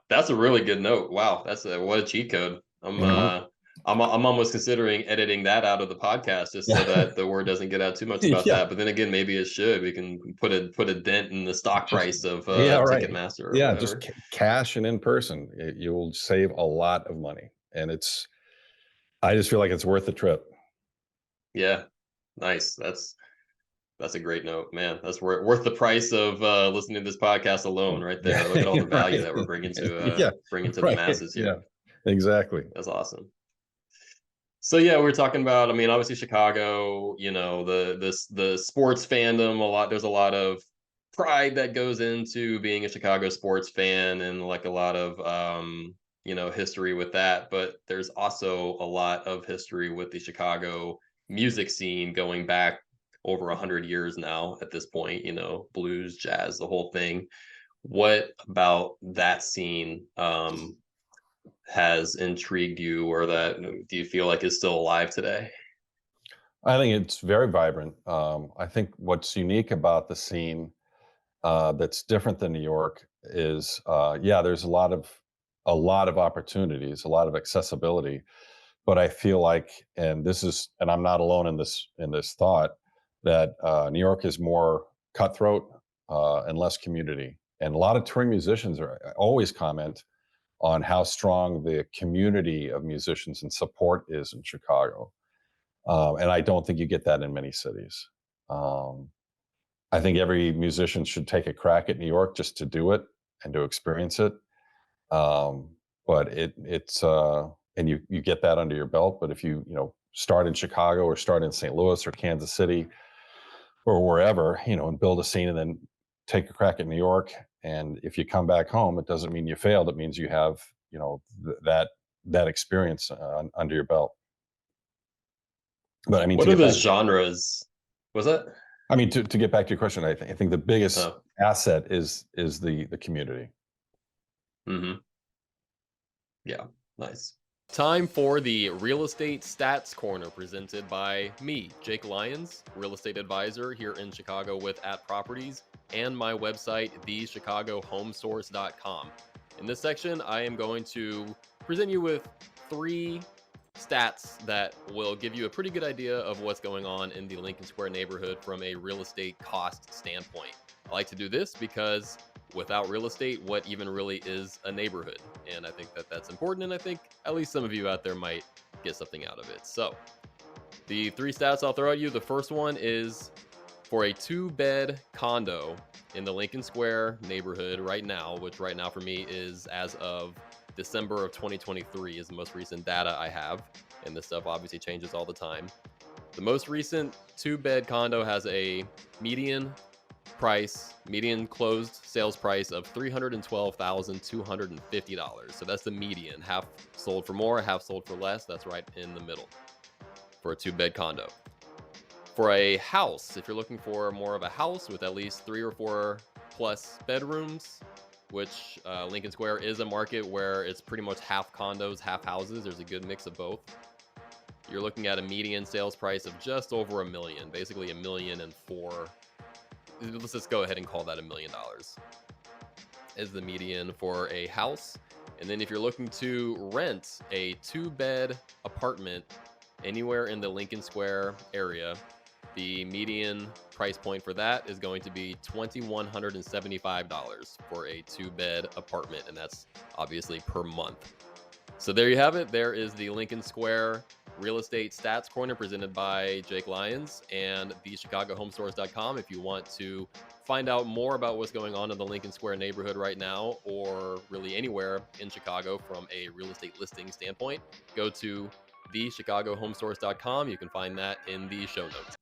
S1: That's a really good note. Wow, that's a what a cheat code.
S2: Mhm.
S1: I'm almost considering editing that out of the podcast just so that the word doesn't get out too much about
S2: Yeah,
S1: that. But then again, maybe it should. We can put a dent in the stock
S2: just
S1: price of
S2: yeah, right.
S1: Ticketmaster or
S2: Yeah, just
S1: whatever.
S2: cash and in person. You'll save a lot of money, and I just feel like it's worth the trip.
S1: Yeah, nice. That's a great note, man. That's worth the price of listening to this podcast alone, right
S2: Yeah,
S1: there. Look at all the value
S2: right.
S1: that we're
S2: Yeah,
S1: bringing to the
S2: right.
S1: masses
S2: Yeah,
S1: here.
S2: exactly.
S1: That's awesome. So yeah, we're talking about. I mean, obviously Chicago. You know, the sports fandom. There's a lot of pride that goes into being a Chicago sports fan, and like a lot of history with that. But there's also a lot of history with the Chicago music scene going back over 100 years now. At this point, blues, jazz, the whole thing. What about that scene? Has intrigued you or that do you feel like is still alive today?
S2: I think it's very vibrant. I think what's unique about the scene that's different than New York is, yeah, there's a lot of opportunities, a lot of accessibility, but I feel like, and I'm not alone in this thought, that New York is more cutthroat and less community. And a lot of touring musicians always comment on how strong the community of musicians and support is in Chicago. And I don't think you get that in many cities. Um, I think every musician should take a crack at New York just to do it and to experience it. Um, but and you get that under your belt. But if you start in Chicago or start in St. Louis or Kansas City or wherever, and build a scene and then take a crack at New York. And if you come back home, it doesn't mean you failed. It means you have, that experience under your belt. But I mean, to
S1: What are
S2: get
S1: the
S2: back
S1: genres? Was that?
S2: I mean, to get back to your question, I think the biggest
S1: Oh,
S2: asset is the community.
S1: mm-hmm. Yeah, nice. Time for the Real Estate Stats Corner presented by me, Jake Lyons, real estate advisor here in Chicago with At Properties, and my website, thechicagohomesource.com. In this section, I am going to present you with 3 stats that will give you a pretty good idea of what's going on in the Lincoln Square neighborhood from a real estate cost standpoint. I like to do this because without real estate, what even really is a neighborhood? And I think that that's important. And I think at least some of you out there might get something out of it. So, the 3 stats I'll throw at you. The first one is for a 2-bed condo in the Lincoln Square neighborhood right now, which right now for me is as of December of 2023 is the most recent data I have. And this stuff obviously changes all the time. The most recent 2-bed condo has a median closed sales price of $312,250. So that's the median. Half sold for more, half sold for less. That's right in the middle for a 2-bed condo. For a house, if you're looking for more of a house with at least 3 or 4 plus bedrooms, which Lincoln Square is a market where it's pretty much half condos, half houses. There's a good mix of both. You're looking at a median sales price of just over $1 million, basically $1,000,004. Let's just go ahead and call that $1 million is the median for a house. And then if you're looking to rent a 2-bed apartment anywhere in the Lincoln Square area, the median price point for that is going to be $2,175 for a 2-bed apartment, and that's obviously per month. So there you have it. There is the Lincoln Square Real Estate Stats Corner presented by Jake Lyons and thechicagohomesource.com. If you want to find out more about what's going on in the Lincoln Square neighborhood right now, or really anywhere in Chicago from a real estate listing standpoint, go to thechicagohomesource.com. You can find that in the show notes.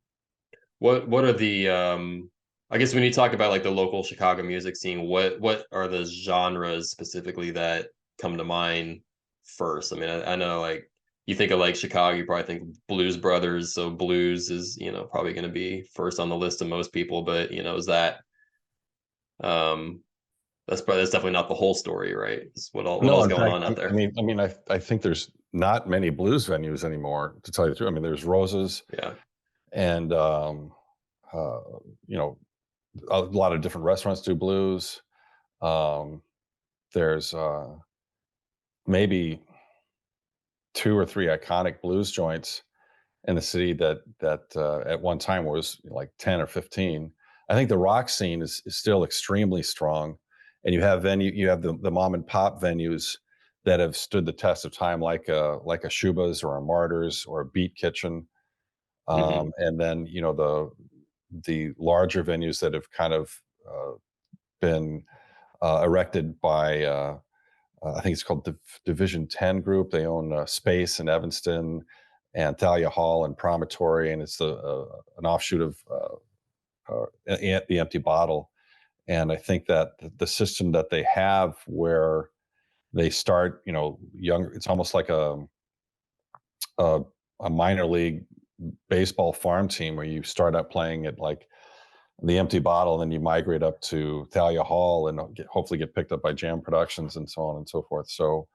S1: What are the I guess when you talk about like the local Chicago music scene, what are the genres specifically that come to mind first? I mean, I know like you think of like Chicago, you probably think Blues Brothers, so blues is probably going to be first on the list of most people. But is that um that's definitely not the whole story, right? It's what
S2: No,
S1: all's
S2: in
S1: going
S2: fact,
S1: on out
S2: I
S1: there.
S2: mean, I think there's not many blues venues anymore, to tell you the truth. I mean, there's Roses
S1: Yeah.
S2: and uh, you know, a lot of different restaurants do blues. Um, there's maybe two or three iconic blues joints in the city that at one time was like 10 or 15. I think the rock scene is still extremely strong, and you have the mom and pop venues that have stood the test of time, like a Shuba's or a Martyrs or a Beat Kitchen,
S1: Hmm.
S2: and then the larger venues that have kind of uh, been erected by I think it's called Division 10 Group. They own Space in Evanston and Thalia Hall and Promontory, and it's an offshoot of the Empty Bottle. And I think that the system that they have, where they start, young, it's almost like a, a minor league baseball farm team where you start out playing at like the Empty Bottle, and then you migrate up to Thalia Hall and hopefully get picked up by Jam Productions and so on and so forth. So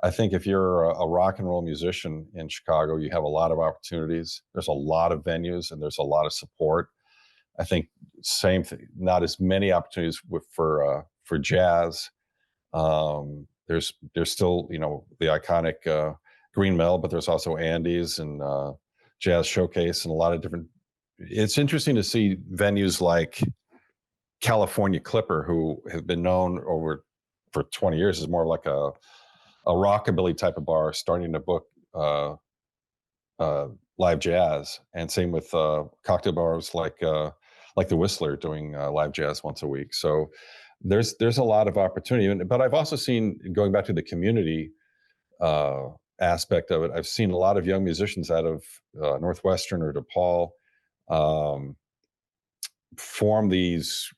S2: I think if you're a rock and roll musician in Chicago, you have a lot of opportunities. There's a lot of venues and there's a lot of support. I think same thing, not as many opportunities for jazz. There's still the iconic Green Mill, but there's also Andy's and Jazz Showcase and a lot of different. It's interesting to see venues like California Clipper, who have been known over for 20 years as more like a rockabilly type of bar, starting to book uh, live jazz, and same with cocktail bars like the Whistler doing live jazz once a week. So there's a lot of opportunity, but I've also seen, going back to the community uh, aspect of it, I've seen a lot of young musicians out of Northwestern or DePaul um, form these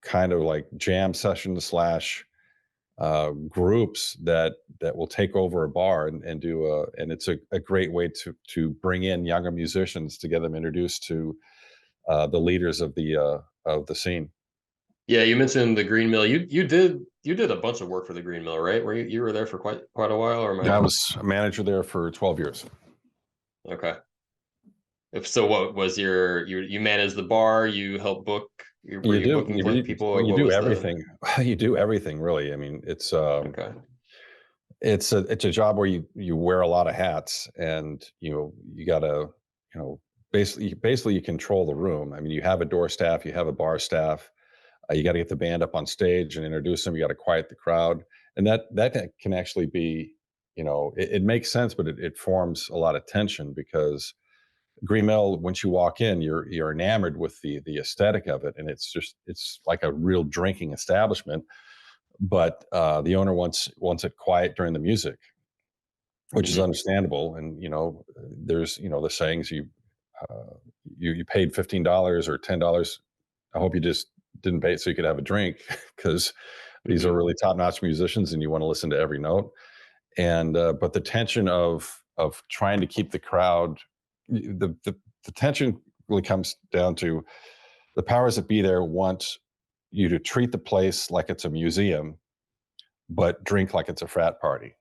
S2: kind of like jam sessions slash groups that will take over a bar and do and it's a great way to bring in younger musicians to get them introduced to the leaders of the scene.
S1: Yeah, you mentioned the Green Mill. You did a bunch of work for the Green Mill, right? Where you were there for quite a while, or am I
S2: I
S1: wrong?
S2: was a manager there for 12 years.
S1: Okay. If so, what was you managed the bar? You helped book. Were
S2: You
S1: you
S2: do
S1: booking people, or
S2: you
S1: what
S2: do
S1: was the?
S2: everything. You do everything really. I mean,
S1: Okay.
S2: it's a job where you wear a lot of hats, and you gotta basically you control the room. I mean, you have a door staff, you have a bar staff. You got to get the band up on stage and introduce them. You got to quiet the crowd, and that can actually be, it makes sense, but it forms a lot of tension because Green Mill, once you walk in, you're enamored with the aesthetic of it, and it's like a real drinking establishment. But the owner wants it quiet during the music, which is
S1: Hmm.
S2: understandable. And there's the sayings you paid $15 or $10. I hope you just didn't pay it so you could have a drink because these are
S1: Hmm.
S2: really top notch musicians and you want to listen to every note. And but the tension of trying to keep the crowd, the tension really comes down to the powers that be there want you to treat the place like it's a museum, but drink like it's a frat party,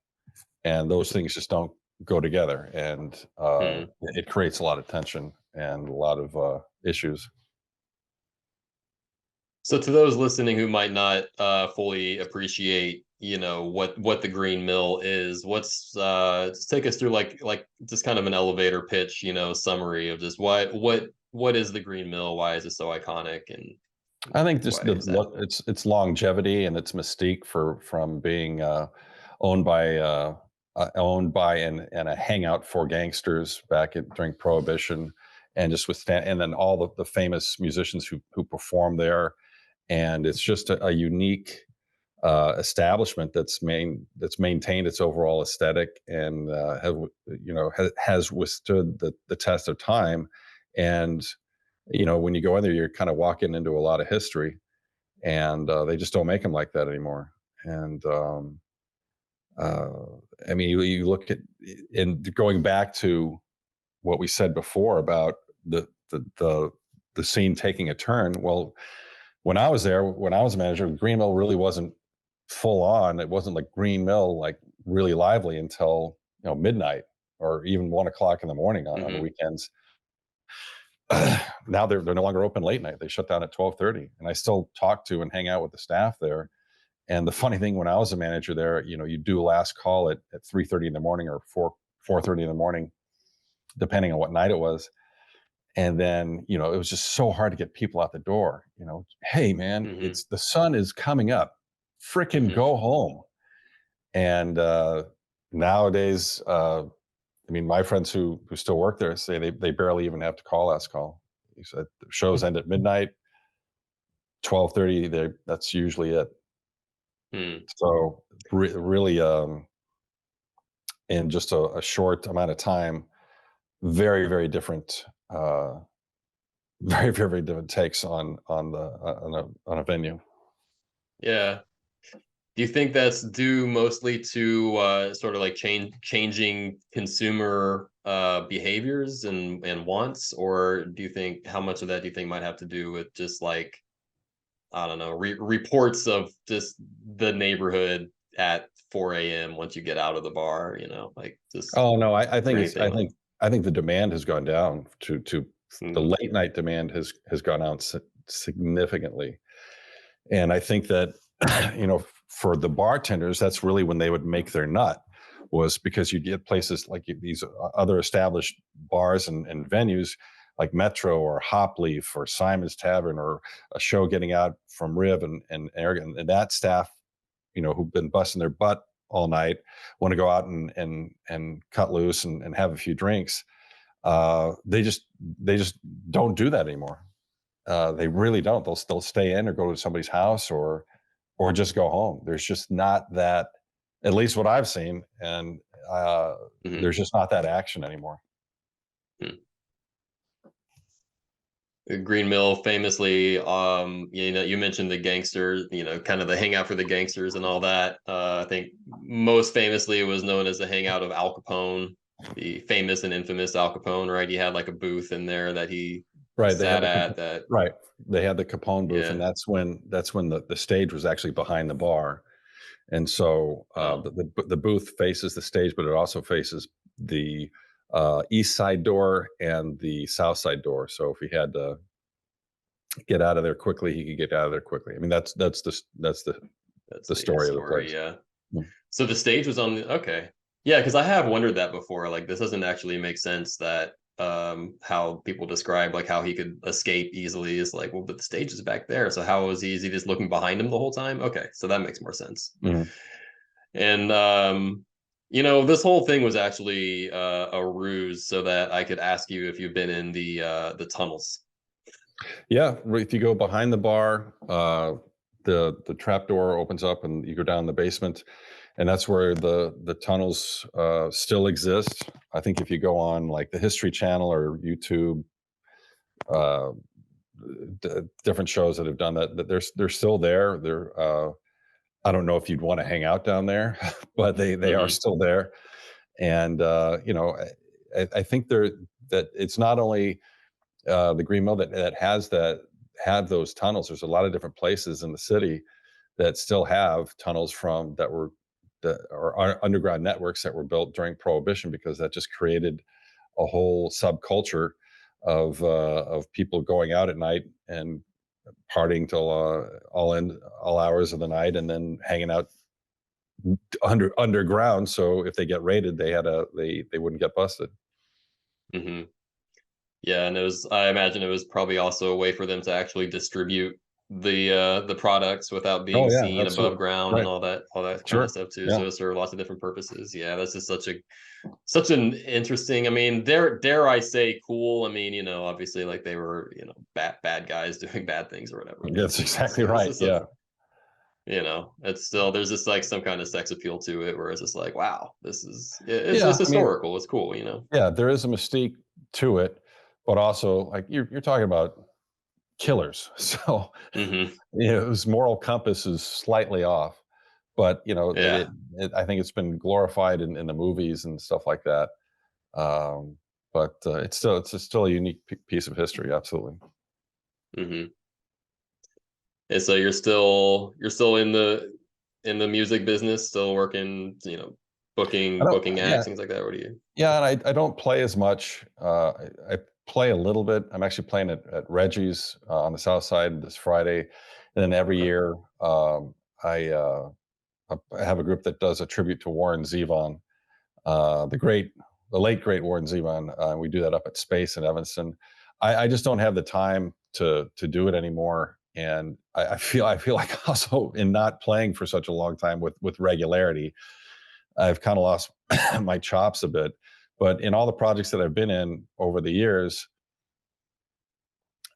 S2: and those things just don't go together, and
S1: Hmm.
S2: it creates a lot of tension and a lot of issues.
S1: So to those listening who might not fully appreciate, what the Green Mill is, what's just take us through like just kind of an elevator pitch, summary of just what is the Green Mill? Why is it so iconic, and
S2: I think
S1: why
S2: just
S1: is that?
S2: its longevity and its mystique from being owned by and a hangout for gangsters during Prohibition, and just and then all the famous musicians who perform there, and it's just a unique establishment that's maintained its overall aesthetic and has withstood the test of time, and when you go in there, you're kind of walking into a lot of history, and they just don't make them like that anymore. And uh, I mean, you look at, and going back to what we said before about the scene taking a turn. Well, when I was there, when I was a manager, Green Mill really wasn't full on. It wasn't like Green Mill, like really lively until midnight or even 1 o'clock in the morning on the
S1: Hmm.
S2: weekends. Now they're no longer open late night. They shut down at 12:30, and I still talk to and hang out with the staff there. And the funny thing, when I was a manager there, you do a last call at 3:30 in the morning or 4:30 in the morning, depending on what night it was. And then it was just so hard to get people out the door. Hey man,
S1: Hmm.
S2: it's the sun is coming up. Frickin'
S1: Hmm.
S2: go home. And nowadays, I mean, my friends who still work there say they barely even have to call last call. He said the shows end at midnight, 12:30. That's usually it.
S1: Hmm.
S2: So really, in just a short amount of time, very very different, very very different takes on a venue.
S1: Yeah. Do you think that's due mostly to sort of like changing consumer behaviors and wants, or do you think how much of that do you think might have to do with just like I don't know reports of just the neighborhood at 4 a.m. once you get out of the bar, like just
S2: Oh no, I
S1: is there
S2: think
S1: anything like
S2: I think the demand has gone down to the
S1: mm,
S2: late night demand has gone down significantly. And I think that, for the bartenders, that's really when they would make their nut, was because you get places like these other established bars and venues like Metro or Hopleaf or Simon's Tavern or a show getting out from Riv and Aragon, and that staff, who've been busting their butt all night, want to go out and cut loose and have a few drinks. They just don't do that anymore. They really don't. They'll stay in or go to somebody's house or just go home. There's just not that, at least what I've seen, and
S1: mhm.
S2: there's just not that action anymore.
S1: Hmm. Green Mill famously, you mentioned the gangsters, kind of the hangout for the gangsters and all that. I think most famously it was known as the hangout of Al Capone, the famous and infamous Al Capone, right? He had like a booth in there that he
S2: Right. They had
S1: sat
S2: the
S1: at that,
S2: right. They had the Capone booth, and
S1: yeah.
S2: that's when the stage was actually behind the bar, and so
S1: Oh.
S2: the booth faces the stage, but it also faces the east side door and the south side door. So if he had to get out of there quickly, he could get out of there quickly. I mean,
S1: That's
S2: the
S1: the
S2: story of the
S1: story,
S2: place.
S1: yeah.
S2: Mm.
S1: So the stage was on the okay. Yeah, because I have wondered that before. Like this doesn't actually make sense that how people describe like how he could escape easily is like, well, but the stage is back there. So how was he? Is he just looking behind him the whole time? Okay, so that makes more sense.
S2: Mhm.
S1: And this whole thing was actually a ruse so that I could ask you if you've been in the tunnels.
S2: Yeah, if you go behind the bar, the trap door opens up, and you go down the basement, and that's where the tunnels still exist. I think if you go on like the History Channel or YouTube, uh, different shows that have done that they're still there. I don't know if you'd want to hang out down there, but they are
S1: Hmm.
S2: still there. And I think that it's not only the Green Mill that has that have those tunnels. There's a lot of different places in the city that still have tunnels from that were that are underground networks that were built during Prohibition, because that just created a whole subculture of people going out at night and partying till all hours of the night, and then hanging out underground. So if they get raided, they wouldn't get busted.
S1: Hmm. Yeah, and I imagine it was probably also a way for them to actually distribute the products without being
S2: Oh yeah,
S1: seen above
S2: absolutely.
S1: ground and
S2: Right.
S1: all that kind of
S2: Sure.
S1: stuff too.
S2: Yeah.
S1: So it served lots of different purposes. Yeah, that's just such an interesting. I mean, dare I say cool. I mean, obviously like they were bad guys doing bad things or whatever. But
S2: That's exactly
S1: it's
S2: right.
S1: just
S2: Yeah.
S1: it's still there's just like some kind of sex appeal to it where it's just like wow, this is it's
S2: Yeah. I mean,
S1: historical. It's cool.
S2: yeah, there is a mystique to it, but also like you're talking about killers. So
S1: Hmm.
S2: his moral compass is slightly off, but
S1: Yeah.
S2: I think it's been glorified in the movies and stuff like that. Um, but it's still a unique piece of history. Absolutely.
S1: Hmm. And so you're still in the music business, still working,
S2: I don't.
S1: booking
S2: Yeah,
S1: acts, things like that. What do you?
S2: yeah, and I don't play as much. I play a little bit. I'm actually playing at Reggie's on the South Side this Friday, and then every
S1: Okay.
S2: year I I have a group that does a tribute to Warren Zevon, the late great Warren Zevon. We do that up at Space in Evanston. I just don't have the time to do it anymore, and I feel like also in not playing for such a long time with regularity, I've kind of lost my chops a bit. But in all the projects that I've been in over the years,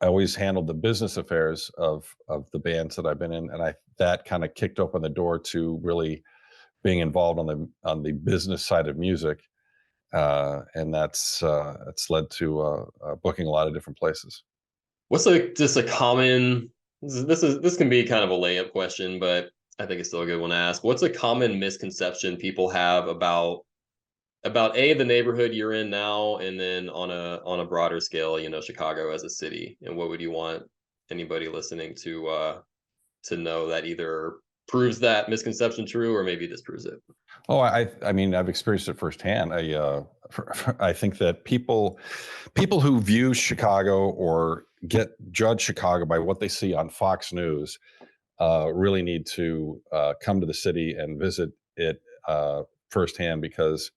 S2: I always handled the business affairs of the bands that I've been in, and I that kind of kicked open the door to really being involved on the business side of music, and that's led to booking a lot of different places.
S1: What's a just a common this can be kind of a layup question, but I think it's still a good one to ask. What's a common misconception people have about a the neighborhood you're in now, and then on a broader scale, Chicago as a city, and what would you want anybody listening to know that either proves that misconception true or maybe disproves it?
S2: Oh, I mean, I've experienced it firsthand. I think that people who view Chicago or get judge Chicago by what they see on Fox News really need to come to the city and visit it firsthand, because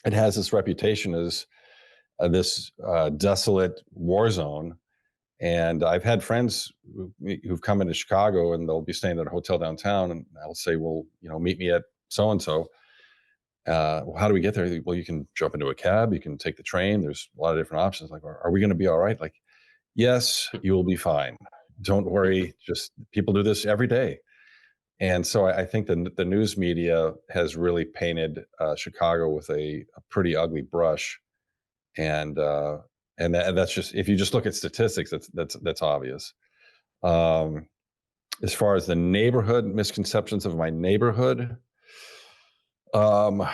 S2: it has this reputation as this desolate war zone. And I've had friends who've come into Chicago and they'll be staying at a hotel downtown, and I'll say, well, meet me at so and so. Well, how do we get there? Well, you can jump into a cab, you can take the train. There's a lot of different options. Like, are we going to be all right? Like, yes, you will be fine. Don't worry. Just people do this every day. And so I think the news media has really painted Chicago with a pretty ugly brush, and that's just, if you just look at statistics, that's obvious. Um, as far as the neighborhood misconceptions of my neighborhood, um,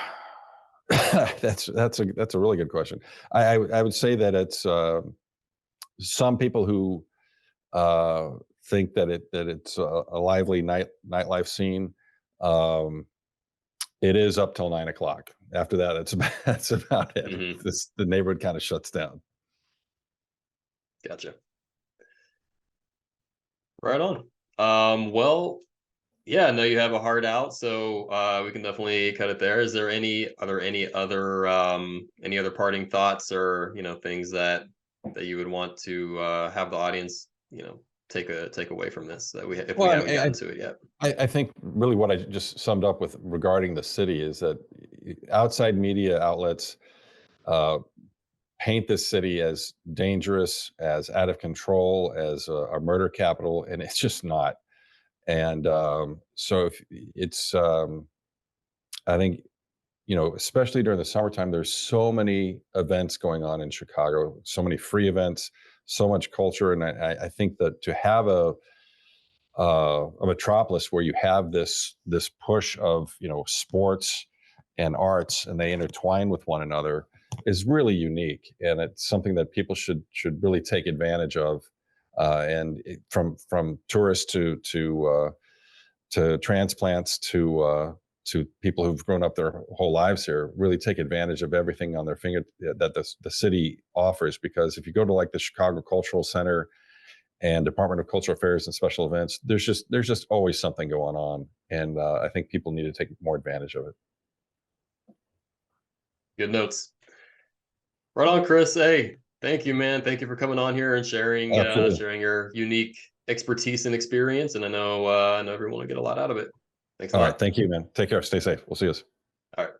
S2: that's a really good question. I would say that it's some people who uh, think that it's a lively nightlife scene. Um, it is up till 9 o'clock. After that, that's about it.
S1: Hmm.
S2: The neighborhood kind of shuts down.
S1: Gotcha. Right on. Well, yeah, I know you have a heart out, so we can definitely cut it there. Are there any other parting thoughts, or things that you would want to have the audience take away from this, that if we
S2: Well,
S1: haven't gotten to it yet?
S2: I think really what I just summed up with regarding the city is that outside media outlets uh, paint this city as dangerous, as out of control, as a murder capital, and it's just not. And so if it's, I think, especially during the summertime, there's so many events going on in Chicago, so many free events, so much culture, and I think that to have a metropolis where you have this push of sports and arts, and they intertwine with one another, is really unique, and it's something that people should really take advantage of. From tourists to transplants to people who've grown up their whole lives here, really take advantage of everything on their finger that the city offers. Because if you go to like the Chicago Cultural Center and Department of Cultural Affairs and Special Events, there's just always something going on, and I think people need to take more advantage of it.
S1: Good notes. Right on, Chris. Hey, thank you, man. Thank you for coming on here and
S2: Absolutely.
S1: sharing your unique expertise and experience. And I know everyone will get a lot out of it. Thanks a
S2: All right.
S1: lot.
S2: Thank you, man. Take care. Stay safe. We'll see you.
S1: All right.